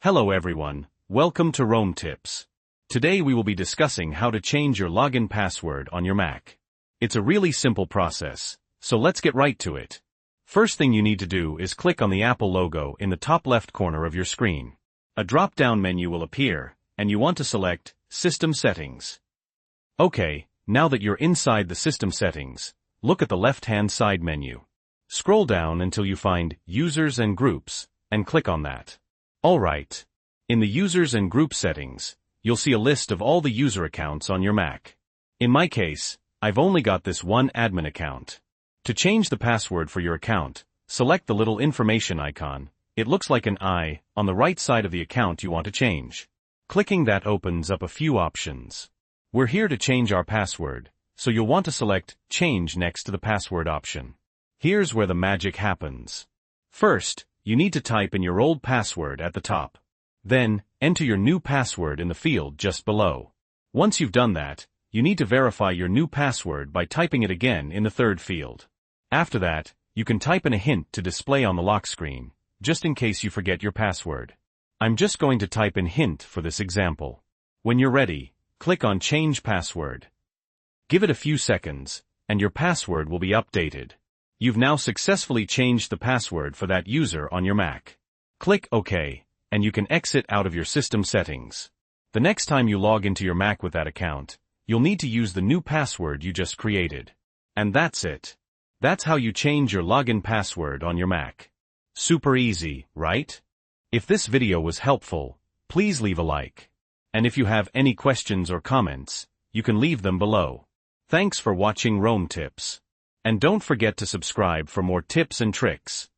Hello everyone, welcome to Rome Tips. Today we will be discussing how to change your login password on your Mac. It's a really simple process, so let's get right to it. First thing you need to do is click on the Apple logo in the top left corner of your screen. A drop-down menu will appear, and you want to select System Settings. Okay, now that you're inside the System Settings, look at the left-hand side menu. Scroll down until you find Users and Groups, and click on that. Alright. In the Users and Group settings, you'll see a list of all the user accounts on your Mac. In my case, I've only got this one admin account. To change the password for your account, select the little information icon. It looks like an eye on the right side of the account you want to change. Clicking that opens up a few options. We're here to change our password, so you'll want to select Change next to the password option. Here's where the magic happens. First, you need to type in your old password at the top. Then, enter your new password in the field just below. Once you've done that, you need to verify your new password by typing it again in the third field. After that, you can type in a hint to display on the lock screen, just in case you forget your password. I'm just going to type in hint for this example. When you're ready, click on Change Password. Give it a few seconds, and your password will be updated. You've now successfully changed the password for that user on your Mac. Click OK, and you can exit out of your system settings. The next time you log into your Mac with that account, you'll need to use the new password you just created. And that's it. That's how you change your login password on your Mac. Super easy, right? If this video was helpful, please leave a like. And if you have any questions or comments, you can leave them below. Thanks for watching Rome Tips. And don't forget to subscribe for more tips and tricks.